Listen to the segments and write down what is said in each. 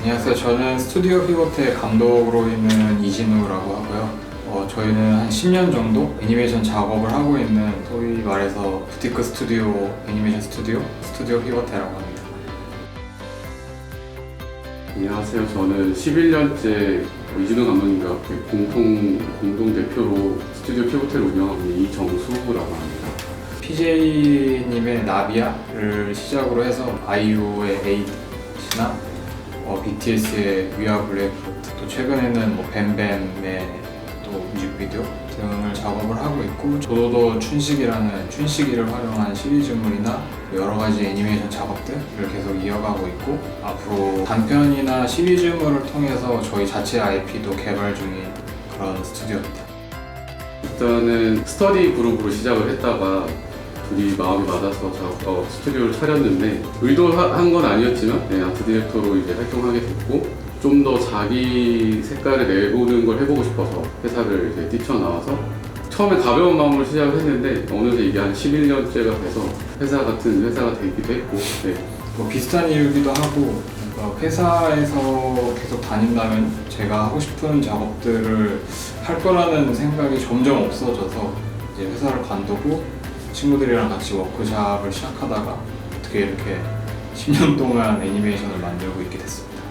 안녕하세요. 저는 스튜디오 피봇의 감독으로 있는 이진우라고 하고요. 저희는 한 10년 정도 애니메이션 작업을 하고 있는 소위 말해서 부티크 스튜디오, 애니메이션 스튜디오 피봇이라고 합니다. 안녕하세요. 저는 11년째 이진우 감독님과 공동 대표로 스튜디오 피봇을 운영하고 있는 이정수라고 합니다. PJ님의 나비야를 시작으로 해서 아이유의 에잇이나 BTS의 We Are Black, 또 최근에는 뱀뱀의 또 뮤직비디오 등을 작업을 하고 있고, 조도도 춘식이를 활용한 시리즈물이나 여러 가지 애니메이션 작업들을 계속 이어가고 있고, 앞으로 단편이나 시리즈물을 통해서 저희 자체 IP도 개발 중인 그런 스튜디오입니다. 일단은 스터디 그룹으로 시작을 했다가 둘이 마음이 맞아서 스튜디오를 차렸는데, 의도한 건 아니었지만 아트 디렉터로 이제 활동하게 됐고, 좀 더 자기 색깔을 내보는 걸 해보고 싶어서 회사를 이제 뛰쳐나와서 처음에 가벼운 마음으로 시작을 했는데, 어느새 이게 한 11년째가 돼서 회사 같은 회사가 되기도 했고, 비슷한 이유기도 하고, 회사에서 계속 다닌다면 제가 하고 싶은 작업들을 할 거라는 생각이 점점 없어져서 이제 회사를 관두고 친구들이랑 같이 워크샵을 시작하다가 어떻게 이렇게 10년 동안 애니메이션을 만들고 있게 됐습니다.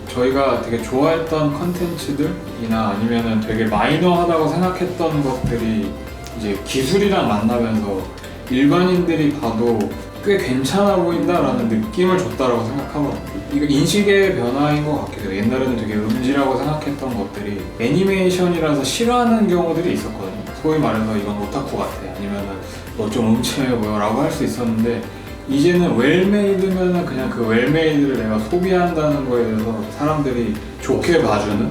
저희가 되게 좋아했던 컨텐츠들이나 아니면은 되게 마이너하다고 생각했던 것들이 이제 기술이랑 만나면서 일반인들이 봐도 꽤 괜찮아 보인다라는 느낌을 줬다라고 생각하거든요. 이거 인식의 변화인 것 같기도 해요. 옛날에는 되게 음지라고 생각했던 것들이 애니메이션이라서 싫어하는 경우들이 있었거든요. 소위 말해서 이건 오타쿠 같아, 아니면은 너 좀 음침해 보여 라고 할 수 있었는데, 이제는 웰메이드면은 그냥 그 웰메이드를 내가 소비한다는 거에 대해서 사람들이 좋게 봐주는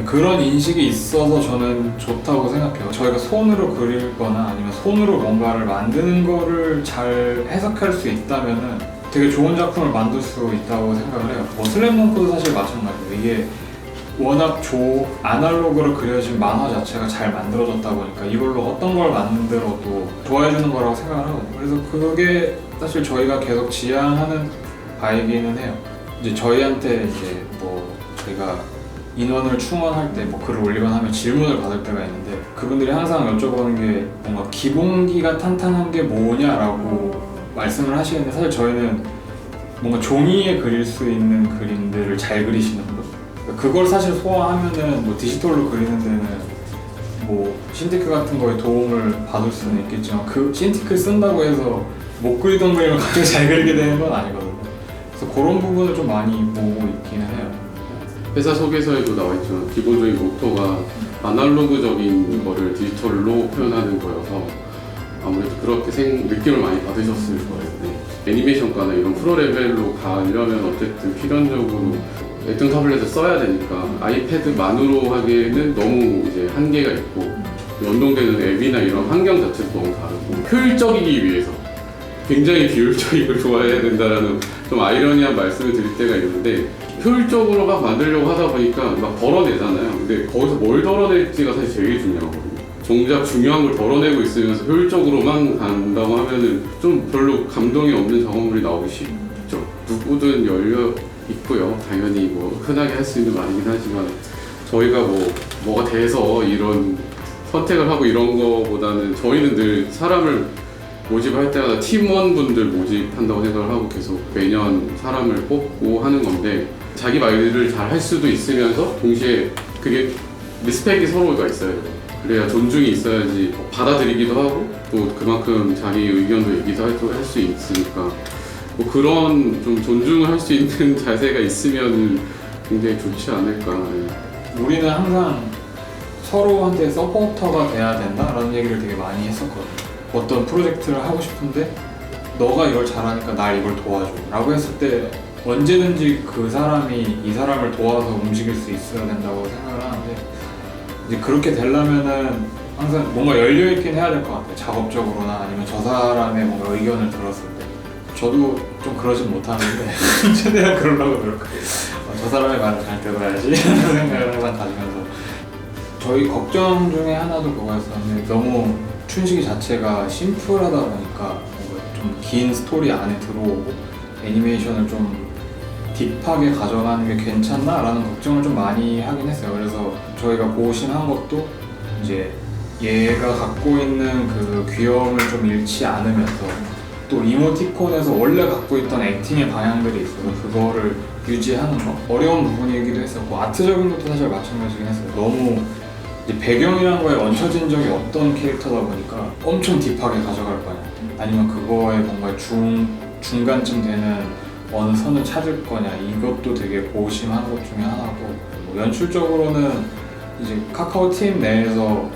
그런 인식이 있어서 저는 좋다고 생각해요. 저희가 손으로 그리거나 아니면 손으로 뭔가를 만드는 거를 잘 해석할 수 있다면은 되게 좋은 작품을 만들 수 있다고 생각을 해요. 슬램덩크도 사실 마찬가지예요. 이게 워낙 아날로그로 그려진 만화 자체가 잘 만들어졌다 보니까 이걸로 어떤 걸 만들어도 좋아해주는 거라고 생각을 하거든요. 그래서 그게 사실 저희가 계속 지향하는 바이기는 해요. 이제 저희한테 이제 저희가 인원을 충원할 때 글을 올리거나 하면 질문을 받을 때가 있는데, 그분들이 항상 여쭤보는 게 뭔가 기본기가 탄탄한 게 뭐냐라고 말씀을 하시는데, 사실 저희는 뭔가 종이에 그릴 수 있는 그림들을 잘 그리시는 분, 그걸 사실 소화하면은 디지털로 그리는 데는 신티크 같은 거에 도움을 받을 수는 있겠지만, 그 신티크를 쓴다고 해서 못 그리던 그림을 갑자기 잘 그리게 되는 건 아니거든요. 그래서 그런 부분을 좀 많이 보고 있기는 해요. 회사 소개서에도 나와있지만 기본적인 모토가 아날로그적인 거를 디지털로 표현하는 거여서 아무래도 그렇게 느낌을 많이 받으셨을 거예요. 애니메이션과나 이런 프로 레벨로 가려면 어쨌든 필연적으로 액정 타블렛을 써야 되니까 아이패드만으로 하기에는 너무 이제 한계가 있고, 연동되는 앱이나 이런 환경 자체도 너무 다르고, 효율적이기 위해서 굉장히 비효율적인 걸 좋아해야 된다라는 좀 아이러니한 말씀을 드릴 때가 있는데, 효율적으로 막 만들려고 하다 보니까 막 덜어내잖아요. 근데 거기서 뭘 덜어낼지가 사실 제일 중요하거든요. 정작 중요한 걸 덜어내고 있으면서 효율적으로만 간다고 하면은 좀 별로 감동이 없는 작업물이 나오기 쉽죠. 누구든 열려 있고요. 당연히 흔하게 할 수 있는 말이긴 하지만, 저희가 뭐가 돼서 이런 선택을 하고 이런 거보다는 저희는 늘 사람을 모집할 때마다 팀원분들 모집한다고 생각을 하고 계속 매년 사람을 뽑고 하는 건데, 자기 말을 잘 할 수도 있으면서 동시에 그게 리스펙이 서로가 있어야 돼요. 그래야 존중이 있어야지 받아들이기도 하고, 또 그만큼 자기 의견도 얘기도 할 수 있으니까 그런 좀 존중을 할 수 있는 자세가 있으면 굉장히 좋지 않을까. 우리는 항상 서로한테 서포터가 돼야 된다라는 얘기를 되게 많이 했었거든요. 어떤 프로젝트를 하고 싶은데 너가 이걸 잘하니까 날 이걸 도와줘 라고 했을 때 언제든지 그 사람이 이 사람을 도와서 움직일 수 있어야 된다고 생각을 하는데, 이제 그렇게 되려면은 항상 뭔가 열려있긴 해야 될 것 같아요. 작업적으로나 아니면 저 사람의 뭔가 의견을 들었을 때. 저도 좀 그러진 못하는데 최대한 그러려고 노력해요. 저 사람의 말을 잘 들어야지 라는 생각을 항상 가지면서, 저희 걱정 중에 하나도 그거였었는데, 너무 춘식이 자체가 심플하다 보니까 좀 긴 스토리 안에 들어오고 애니메이션을 좀 딥하게 가져가는 게 괜찮나라는 걱정을 좀 많이 하긴 했어요. 그래서 저희가 고심한 것도 이제 얘가 갖고 있는 그 귀여움을 좀 잃지 않으면서 또 이모티콘에서 원래 갖고 있던 액팅의 방향들이 있어서 그거를 유지하는 거 어려운 부분이기도 했었고, 아트적인 것도 사실 마찬가지긴 했어요. 너무 이제 배경이라는 거에 얹혀진 적이 없던 캐릭터다 보니까 엄청 딥하게 가져갈 거냐, 아니면 그거에 뭔가 중간쯤 되는 어느 선을 찾을 거냐, 이것도 되게 고심한 것 중에 하나고, 뭐 연출적으로는 이제 카카오 팀 내에서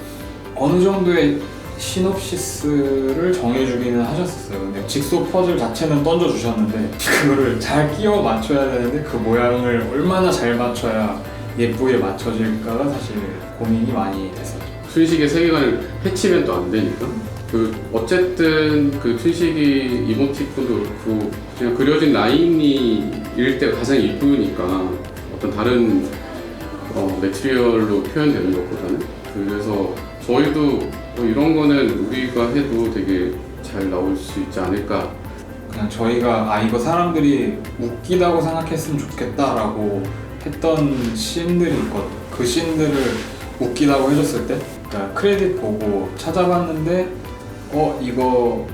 어느 정도의 시놉시스를 정해주기는 하셨었어요. 근데 직소 퍼즐 자체는 던져주셨는데 그거를 잘 끼워 맞춰야 되는데 그 모양을 얼마나 잘 맞춰야 예쁘게 맞춰질까가 사실 고민이 많이 됐었죠. 춘식의 세계관을 해치면 또 안 되니까. 그 어쨌든 그 춘식이 이모티콘도 그렇고 그냥 그려진 라인이 일 때가 가장 이쁘니까 어떤 다른 매트리얼로 표현되는 것보다는. 그래서 저희도 이런 거는 우리가 해도 되게 잘 나올 수 있지 않을까. 그냥 저희가 이거 사람들이 웃기다고 생각했으면 좋겠다라고 했던 씬들이 있거든요. 그 씬들을 웃기다고 해줬을 때, 그러니까 크레딧 보고 찾아봤는데 이거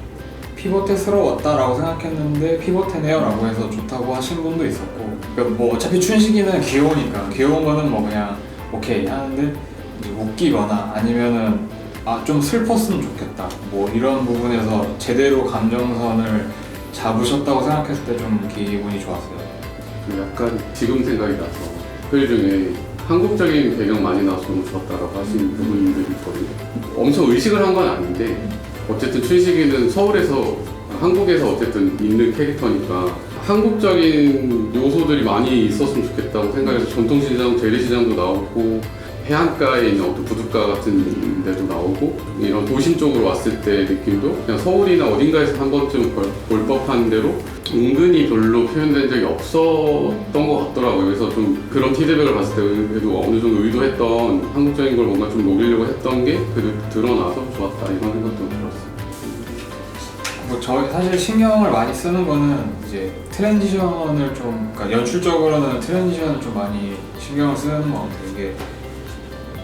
피벗해스러웠다라고 생각했는데 피벗해네요 라고 해서 좋다고 하신 분도 있었고, 그러니까 뭐 어차피 춘식이는 귀여우니까 귀여운 거는 뭐 그냥 오케이 하는데, 이제 웃기거나 아니면은 좀 슬펐으면 좋겠다 뭐 이런 부분에서 제대로 감정선을 잡으셨다고 생각했을 때 좀 기분이 좋았어요. 그 약간 지금 생각이 나서 글 중에 한국적인 배경 많이 나와서 너무 좋았다라고 하신 부분들이 있거든요. 엄청 의식을 한 건 아닌데 어쨌든 춘식이는 서울에서 한국에서 어쨌든 있는 캐릭터니까 한국적인 요소들이 많이 있었으면 좋겠다고 생각해서 전통시장, 재래시장도 나오고 해안가에 있는 어떤 부둣가 같은 데도 나오고, 이런 도심 쪽으로 왔을 때 느낌도 그냥 서울이나 어딘가에서 한 번쯤 볼 법한 대로 은근히 별로 표현된 적이 없었던 것 같더라고요. 그래서 좀 그런 피드백을 봤을 때 그래도 어느 정도 의도했던 한국적인 걸 뭔가 좀 녹이려고 했던 게 그래도 드러나서 좋았다 이런 생각도 들었어요. 뭐 저희 사실 신경을 많이 쓰는 거는 이제 트랜지션을 좀, 그러니까 연출적으로는 트랜지션을 좀 많이 신경을 쓰는 것 같아요. 이게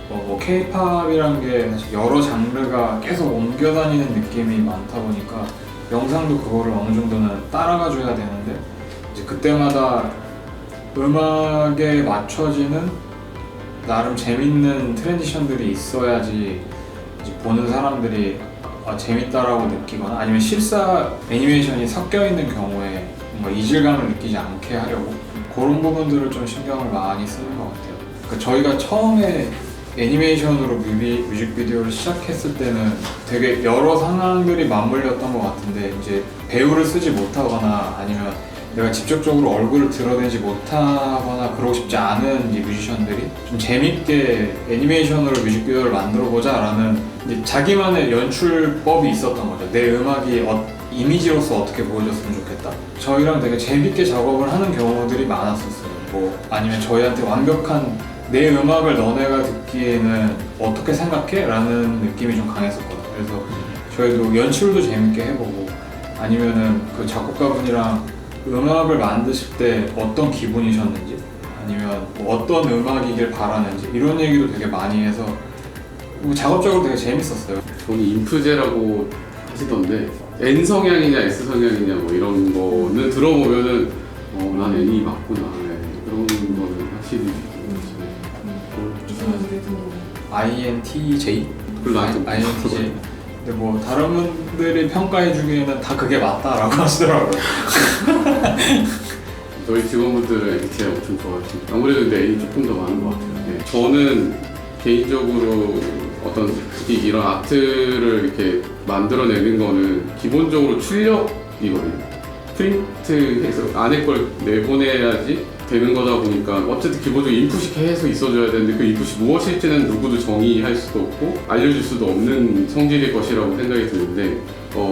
뭐 K-팝이란 게 사실 여러 장르가 계속 옮겨 다니는 느낌이 많다 보니까 영상도 그거를 어느 정도는 따라가 줘야 되는데, 이제 그때마다 음악에 맞춰지는 나름 재밌는 트랜지션들이 있어야지 이제 보는 사람들이 재밌다라고 느끼거나, 아니면 실사 애니메이션이 섞여 있는 경우에 뭔가 이질감을 느끼지 않게 하려고 그런 부분들을 좀 신경을 많이 쓰는 것 같아요. 그러니까 저희가 처음에 애니메이션으로 뮤직비디오를 시작했을 때는 되게 여러 상황들이 맞물렸던 것 같은데, 이제 배우를 쓰지 못하거나 아니면 내가 직접적으로 얼굴을 드러내지 못하거나 그러고 싶지 않은 이제 뮤지션들이 좀 재밌게 애니메이션으로 뮤직비디오를 만들어보자 라는 이제 자기만의 연출법이 있었던 거죠. 내 음악이 이미지로서 어떻게 보여줬으면 좋겠다. 저희랑 되게 재밌게 작업을 하는 경우들이 많았었어요. 뭐 아니면 저희한테 완벽한 내 음악을 너네가 듣기에는 어떻게 생각해? 라는 느낌이 좀 강했었거든요. 그래서 저희도 연출도 재밌게 해보고, 아니면은 그 작곡가분이랑 음악을 만드실 때 어떤 기분이셨는지, 아니면 뭐 어떤 음악이길 바라는지 이런 얘기도 되게 많이 해서 뭐 작업적으로 되게 재밌었어요. 저는 인프제라고 하시던데 N 성향이냐 S 성향이냐 뭐 이런 거는 들어보면은 난 N이 맞구나, 네. 그런 거는 확실히 INTJ? INTJ. 근데 뭐 다른 분들이 평가해 주기에는 다 그게 맞다라고 하시더라고요. 저희 직원분들은 MBTI 엄청 좋아하시고 아무래도 근데 N이 조금 더 많은 것 같아요. 네. 저는 개인적으로 어떤 특히 이런 아트를 이렇게 만들어내는 거는 기본적으로 출력이거든요. 프린트해서 안에 걸 내보내야지 되는 거다 보니까 어쨌든 기본적으로 인풋이 계속 있어줘야 되는데 그 인풋이 무엇일지는 누구도 정의할 수도 없고 알려줄 수도 없는 성질일 것이라고 생각이 드는데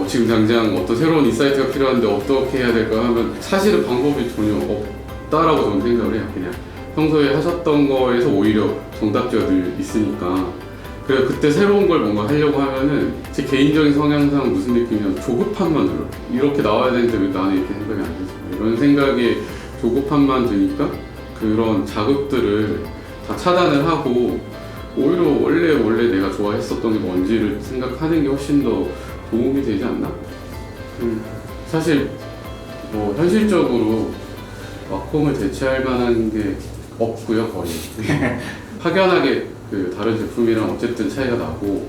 지금 당장 어떤 새로운 인사이트가 필요한데 어떻게 해야 될까 하면 사실은 방법이 전혀 없다라고 저는 생각을 해요. 그냥 평소에 하셨던 거에서 오히려 정답지가 늘 있으니까. 그래서 그때 새로운 걸 뭔가 하려고 하면은 제 개인적인 성향상 무슨 느낌이냐면 조급함만 들어요. 이렇게 나와야 되는데 왜 나는 이렇게 생각이 안 되지? 이런 생각에 조급함만 드니까 그런 자극들을 다 차단을 하고 오히려 원래 내가 좋아했었던 게 뭔지를 생각하는 게 훨씬 더 도움이 되지 않나? 사실 뭐 현실적으로 와콤을 대체할 만한 게 없고요, 거의. 확연하게 그 다른 제품이랑 어쨌든 차이가 나고,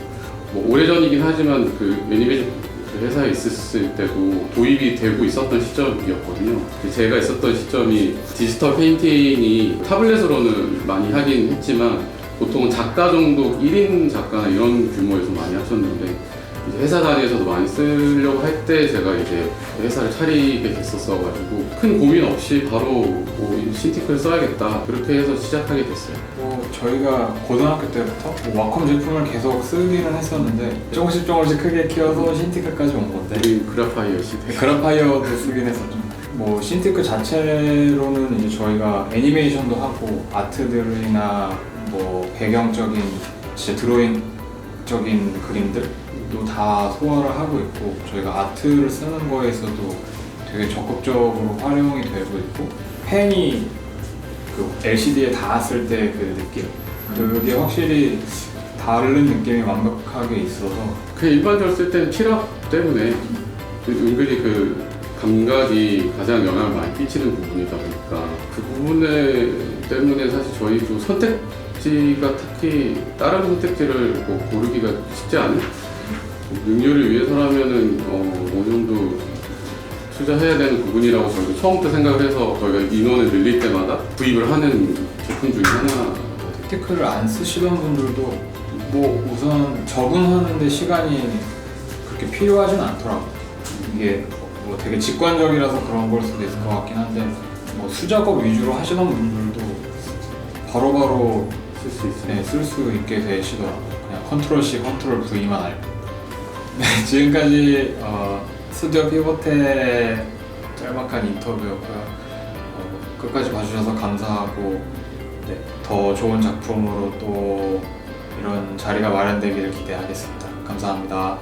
뭐 오래전이긴 하지만 그 애니메이션 그 회사에 있었을 때도 도입이 되고 있었던 시점이었거든요. 제가 있었던 시점이 디지털 페인팅이 타블렛으로는 많이 하긴 했지만 보통은 작가 정도 1인 작가나 이런 규모에서 많이 하셨는데, 이제 회사 단위에서도 많이 쓰려고 할 때 제가 이제 회사를 차리게 됐었어가지고 큰 고민 없이 바로 뭐 신티크를 써야겠다 그렇게 해서 시작하게 됐어요. 저희가 고등학교 때부터 뭐 와콤 제품을 계속 쓰기는 했었는데 조금씩 크게 키워서 신티크까지 온 건데, 우리 그라파이어 시대. 그라파이어도 쓰긴 했었죠. 뭐 신티크 자체로는 이제 저희가 애니메이션도 하고 아트들이나 뭐 배경적인 진짜 드로잉적인 그림들도 다 소화를 하고 있고, 저희가 아트를 쓰는 거에서도 되게 적극적으로 활용이 되고 있고, 펜이 그 LCD에 닿았을 때 그 느낌, 그게 확실히 다른 느낌이 완벽하게 있어서. 그 일반적으로 쓸 때는 칠합 때문에 은근히 그 감각이 가장 영향을 많이 끼치는 부분이다 보니까 그 부분에 때문에 사실 저희도 선택지가 특히 다른 선택지를 뭐 고르기가 쉽지 않은, 능률을 위해서라면은 어느 정도 투자해야 되는 부분이라고 저희도 처음부터 생각을 해서 저희가 인원을 늘릴 때마다 구입을 하는 제품 중에 하나. 스티커를 안 쓰시던 분들도 뭐 우선 적응하는데 시간이 그렇게 필요하진 않더라고요. 이게 뭐 되게 직관적이라서 그런 걸 수도 있을 것 같긴 한데, 뭐 수작업 위주로 하시던 분들도 바로바로 쓸 수 있어요. 네, 쓸 수 있게 되시더라고요. 그냥 컨트롤 C, 컨트롤 V만 알고. 네, 지금까지 스튜디오 피보트의 짤막한 인터뷰였고요. 끝까지 봐주셔서 감사하고, 네, 더 좋은 작품으로 또 이런 자리가 마련되기를 기대하겠습니다. 감사합니다.